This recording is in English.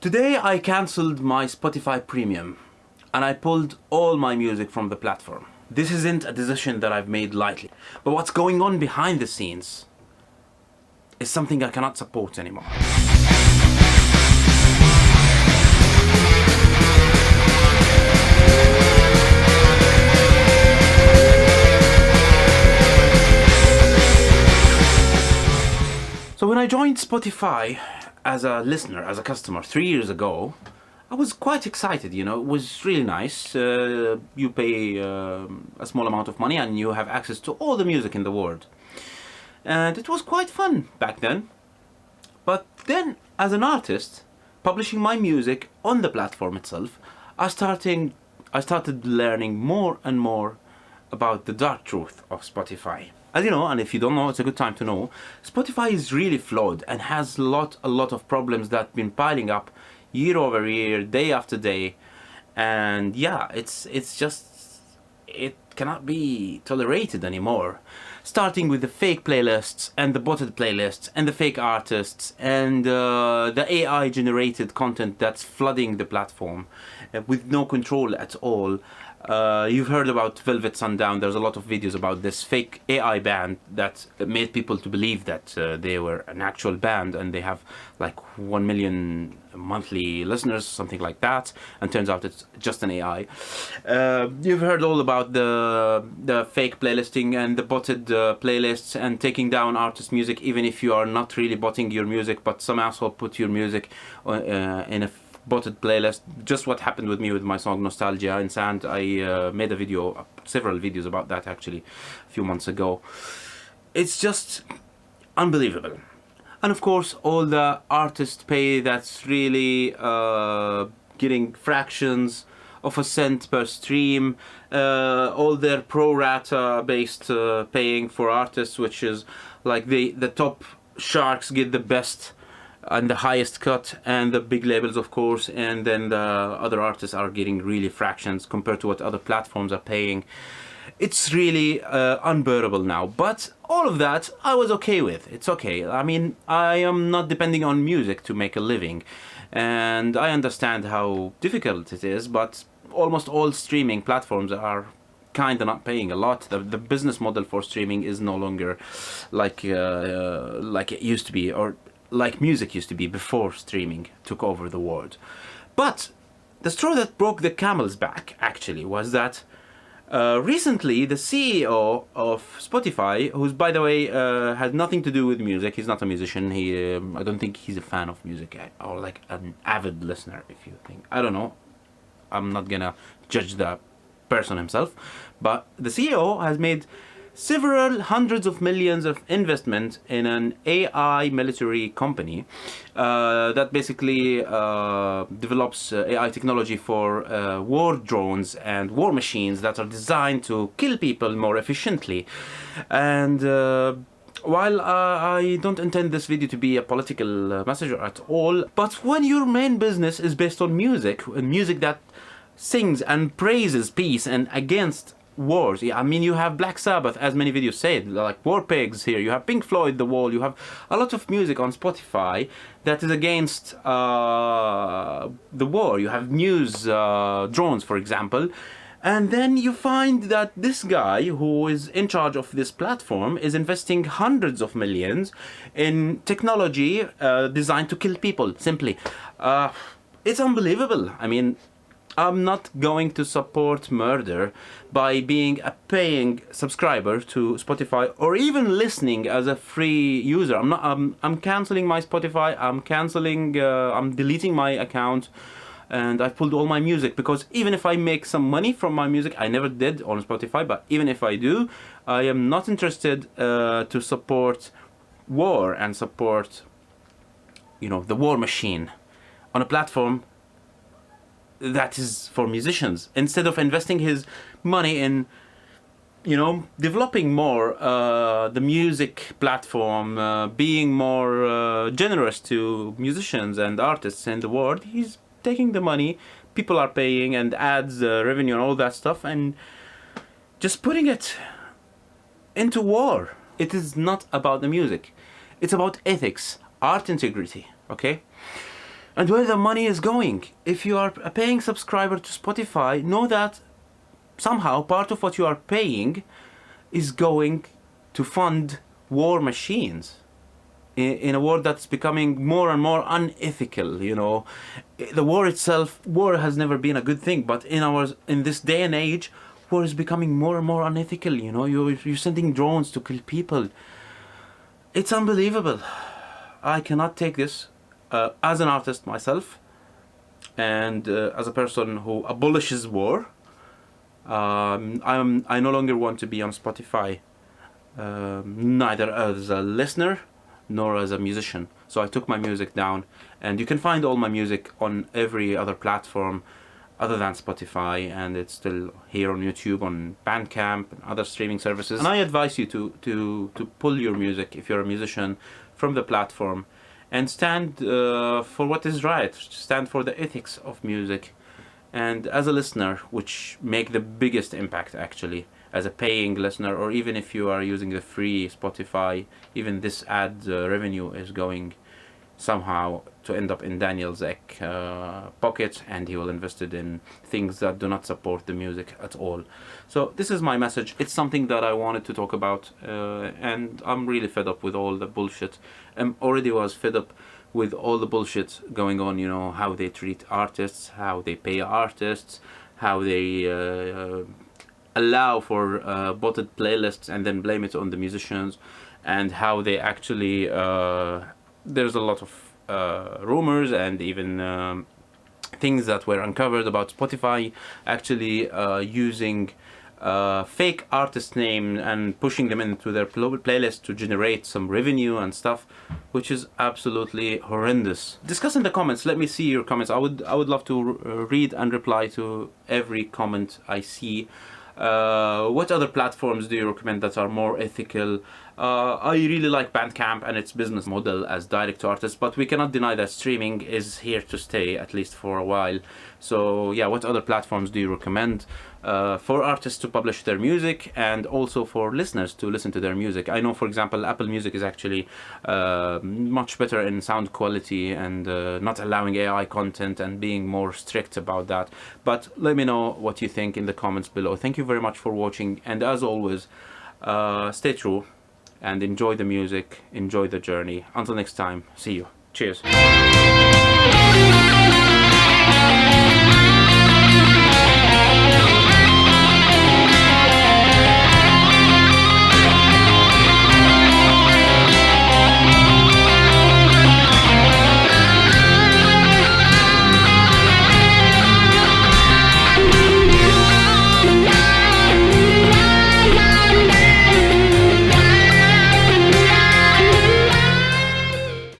Today I cancelled my Spotify Premium and I pulled all my music from the platform. This isn't a decision that I've made lightly, but what's going on behind the scenes is something I cannot support anymore. So when I joined Spotify as a listener, as a customer 3 years ago, I was quite excited, you know, it was really nice. You pay a small amount of money and you have access to all the music in the world. And it was quite fun back then. But then, as an artist, publishing my music on the platform itself, I started learning more and more about the dark truth of Spotify. As you know, and if you don't know, it's a good time to know, Spotify is really flawed and has a lot of problems that have been piling up year over year, day after day. And yeah, it's just, it cannot be tolerated anymore. Starting with the fake playlists and the botted playlists and the fake artists and the AI generated content that's flooding the platform with no control at all. You've heard about Velvet Sundown. There's a lot of videos about this fake AI band that made people to believe that they were an actual band and they have like 1 million monthly listeners, something like that, and turns out it's just an AI. You've heard all about the fake playlisting and the botted playlists and taking down artist music even if you are not really botting your music, but some asshole put your music in a botted playlist. Just what happened with me with my song Nostalgia in Sand. I made a video, several videos about that actually a few months ago. It's just unbelievable. And of course all the artist pay that's really getting fractions of a cent per stream, all their pro rata based paying for artists, which is like the top sharks get the best and the highest cut, and the big labels of course, and then the other artists are getting really fractions compared to what other platforms are paying. It's really unbearable now, but all of that I was okay with. It's okay. I mean, I am not depending on music to make a living, and I understand how difficult it is, but almost all streaming platforms are kind of not paying a lot. The business model for streaming is no longer like it used to be, or like music used to be before streaming took over the world. But the straw that broke the camel's back actually was that recently the CEO of Spotify, who's by the way has nothing to do with music, he's not a musician, I don't think he's a fan of music or like an avid listener, if you think, I don't know, I'm not gonna judge the person himself, but the CEO has made several hundreds of millions of investment in an AI military company that basically develops AI technology for war drones and war machines that are designed to kill people more efficiently. And while I don't intend this video to be a political message at all, but when your main business is based on music, music that sings and praises peace and against wars. Yeah, I mean, you have Black Sabbath, as many videos said, like War Pigs here. You have Pink Floyd, The Wall. You have a lot of music on Spotify that is against the war. You have news drones, for example. And then you find that this guy who is in charge of this platform is investing hundreds of millions in technology designed to kill people, simply. It's unbelievable. I mean, I'm not going to support murder by being a paying subscriber to Spotify or even listening as a free user. I'm canceling my Spotify. I'm deleting my account, and I've pulled all my music, because even if I make some money from my music, I never did on Spotify, but even if I do, I am not interested to support war and support, you know, the war machine on a platform that is for musicians, instead of investing his money in, you know, developing more the music platform, being more generous to musicians and artists in the world. He's taking the money people are paying and ads revenue and all that stuff and just putting it into war. It is not about the music, it's about ethics, art integrity, okay? and where the money is going. If you are a paying subscriber to Spotify, know that somehow part of what you are paying is going to fund war machines in a world that's becoming more and more unethical. The war has never been a good thing, but in this day and age, war is becoming more and more unethical. You're sending drones to kill people. It's unbelievable. I cannot take this as an artist myself, and as a person who abolishes war. I no longer want to be on Spotify, neither as a listener nor as a musician. So I took my music down, and you can find all my music on every other platform other than Spotify, and it's still here on YouTube, on Bandcamp, and other streaming services. And I advise you to pull your music, if you're a musician, from the platform and stand for what is right, stand for the ethics of music. And as a listener, which make the biggest impact actually, as a paying listener, or even if you are using the free Spotify, even this ad revenue is going somehow to end up in Daniel's pocket, and he will invest it in things that do not support the music at all. So this is my message. It's something that I wanted to talk about, and I'm really fed up with all the bullshit. Already was fed up with all the bullshit going on, how they treat artists, how they pay artists, how they allow for botted playlists and then blame it on the musicians, and how they actually there's a lot of rumors and even things that were uncovered about Spotify actually using fake artist name and pushing them into their playlist to generate some revenue and stuff, which is absolutely horrendous. Discuss in the comments. Let me see your comments. I would love to read and reply to every comment I see. What other platforms do you recommend that are more ethical? I really like Bandcamp and its business model as direct to artists, but we cannot deny that streaming is here to stay, at least for a while. So yeah, what other platforms do you recommend for artists to publish their music, and also for listeners to listen to their music? I know, for example, Apple Music is actually much better in sound quality and not allowing AI content and being more strict about that. But let me know what you think in the comments below. Thank you very much for watching, and as always, stay true and enjoy the music, enjoy the journey. Until next time, see you. Cheers.